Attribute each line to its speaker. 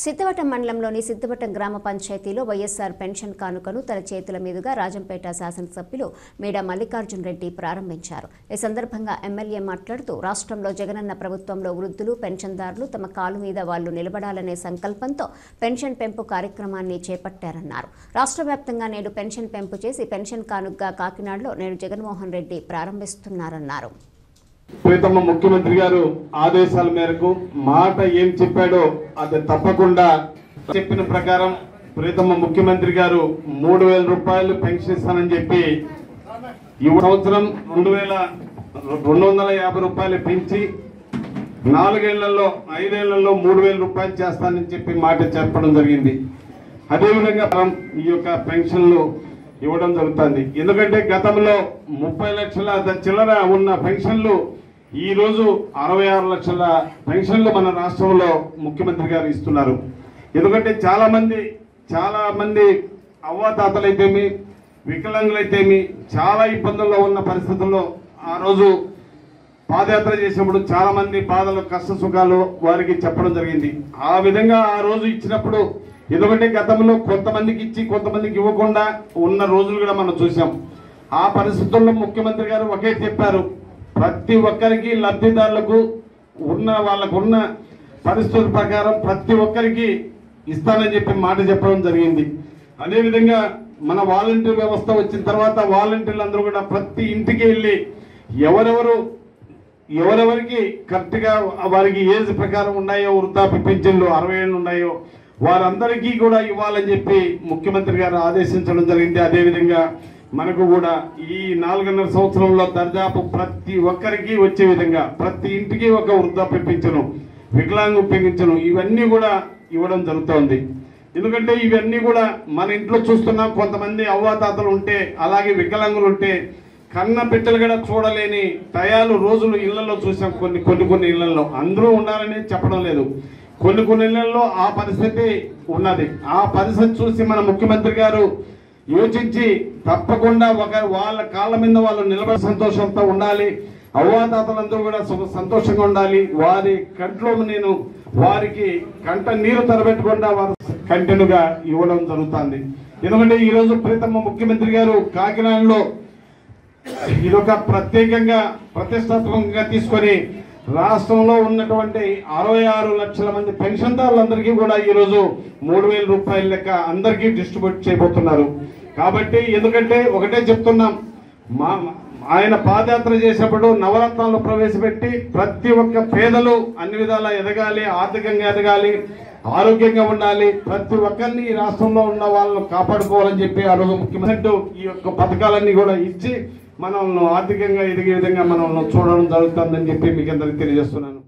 Speaker 1: సిద్ధవటం మండలంలోని సిద్ధవటం గ్రామ పంచాయతీలో వైఎస్ఆర్ పెన్షన్ కానుకను తన చేతుల మీదుగా రాజంపేట శాసనసభ్యులు మేడా మల్లికార్జున్ రెడ్డి ప్రారంభించారు. ఈ సందర్భంగా ఎమ్మెల్యే మాట్లాడుతూ రాష్ట్రంలో జగనన్న ప్రభుత్వంలో వృద్ధులు పెన్షన్దారులు తమ కాలు మీద వాళ్లు నిలబడాలనే సంకల్పంతో పెన్షన్ పెంపు కార్యక్రమాన్ని చేపట్టారన్నారు. రాష్ట్ర వ్యాప్తంగా నేడు పెన్షన్ పెంపు చేసి పెన్షన్ కానుకగా కాకినాడలో నేడు జగన్మోహన్ రెడ్డి ప్రారంభిస్తున్నారన్నారు.
Speaker 2: ప్రీతమ్మ ముఖ్యమంత్రి గారు ఆదేశాల మేరకు మాట ఏం చెప్పాడో అది తప్పకుండా చెప్పిన ప్రకారం ప్రీతమ్మ ముఖ్యమంత్రి గారు 3000 రూపాయలు పెన్షన్ ఇస్తానని చెప్పి ఈ సంవత్సరం 2250 రూపాయలు పెంచి 4 ఏళ్లలో 5 ఏళ్లలో 3000 రూపాయలు చేస్తానని చెప్పి మాట చెప్పడం జరిగింది. అదేవిధంగా ఈ యొక్క పెన్షన్లు ఇవ్వడం జరుగుతుంది. ఎందుకంటే గతంలో 30 లక్షల చిల్లర ఉన్న పెన్షన్లు ఈ రోజు 66 లక్షల పెన్షన్లు మన రాష్ట్రంలో ముఖ్యమంత్రి గారు ఇస్తున్నారు. ఎందుకంటే చాలా మంది అవ్వాతాతలైతేమి వికలాంగులైతేమి చాలా ఇబ్బందుల్లో ఉన్న పరిస్థితుల్లో ఆ రోజు పాదయాత్ర చేసినప్పుడు చాలా మంది బాధలు కష్ట సుఖాలు వారికి చెప్పడం జరిగింది. ఆ విధంగా ఆ రోజు ఇచ్చినప్పుడు ఎందుకంటే గతంలో కొంతమందికి ఇచ్చి కొంతమందికి ఇవ్వకుండా ఉన్న రోజులు కూడా మనం చూసాం. ఆ పరిస్థితుల్లో ముఖ్యమంత్రి గారు ఒకే చెప్పారు, ప్రతి ఒక్కరికి లబ్ధిదారులకు వాళ్ళకున్న పరిస్థితుల ప్రకారం ప్రతి ఒక్కరికి ఇస్తానని చెప్పి మాట చెప్పడం జరిగింది. అదేవిధంగా మన వాలంటీర్ వ్యవస్థ వచ్చిన తర్వాత వాలంటీర్లు అందరూ కూడా ప్రతి ఇంటికి వెళ్ళి ఎవరెవరికి కరెక్ట్గా వారికి ఏజ్ ప్రకారం ఉన్నాయో వృద్ధాప్య పింఛన్లు 60 ఏళ్ళు ఉన్నాయో వారందరికీ కూడా ఇవ్వాలని చెప్పి ముఖ్యమంత్రి గారు ఆదేశించడం జరిగింది. అదేవిధంగా మనకు కూడా ఈ 4.5 సంవత్సరంలో దర్దాపు ప్రతి ఒక్కరికి వచ్చే విధంగా ప్రతి ఇంటికి ఒక వృద్ధాప్య పింఛను వికలాంగు పింఛను ఇవన్నీ కూడా ఇవ్వడం జరుగుతోంది. ఎందుకంటే ఇవన్నీ కూడా మన ఇంట్లో చూస్తున్నాం, కొంతమంది అవ్వాతాతలు ఉంటే అలాగే వికలాంగులు ఉంటే కన్న బిడ్డలు కూడా చూడలేని టయాలు రోజులు ఇళ్లలో చూసాం. కొన్ని ఇళ్లలో అందరూ ఉండాలని చెప్పడం లేదు, కొన్ని ఇళ్లలో ఆ పరిస్థితి ఉన్నది. ఆ పరిస్థితి చూసి మన ముఖ్యమంత్రి గారు యోచించి తప్పకుండా వాళ్ళ కాళ్ళ మీద వాళ్ళు నిలబడి సంతోషంతో ఉండాలి, అవ్వాతాతలందరూ కూడా సంతోషంగా ఉండాలి, వారి కంట్లో వారికి కంట నీరు తరబెట్టకుండా వారు కంటిన్యూగా ఇవ్వడం జరుగుతుంది. ఎందుకంటే ఈరోజు ప్రీతమ్మ ముఖ్యమంత్రి గారు కాకినాడలో ఇదొక ప్రతిష్టాత్మకంగా తీసుకొని రాష్ట్రంలో ఉన్నటువంటి 66 లక్షల మంది పెన్షన్దారులందరికీ కూడా ఈరోజు 3000 రూపాయల లెక్క అందరికీ డిస్ట్రిబ్యూట్ చేయబోతున్నారు. కాబట్టి ఎందుకంటే ఒకటే చెప్తున్నాం, ఆయన పాదయాత్ర చేసినప్పుడు నవరత్నాలు ప్రవేశపెట్టి ప్రతి ఒక్క పేదలు అన్ని విధాలా ఎదగాలి, ఆర్థికంగా ఎదగాలి, ఆరోగ్యంగా ఉండాలి, ప్రతి ఒక్కరిని ఈ రాష్ట్రంలో ఉన్న వాళ్ళను కాపాడుకోవాలని చెప్పి ఆ రోజు ముఖ్యమంత్రి ఈ యొక్క పథకాలన్నీ కూడా ఇచ్చి మనల్ని ఆర్థికంగా ఎదిగే విధంగా మనల్ని చూడడం జరుగుతుందని చెప్పి మీకు అందరికీ తెలియజేస్తున్నాను.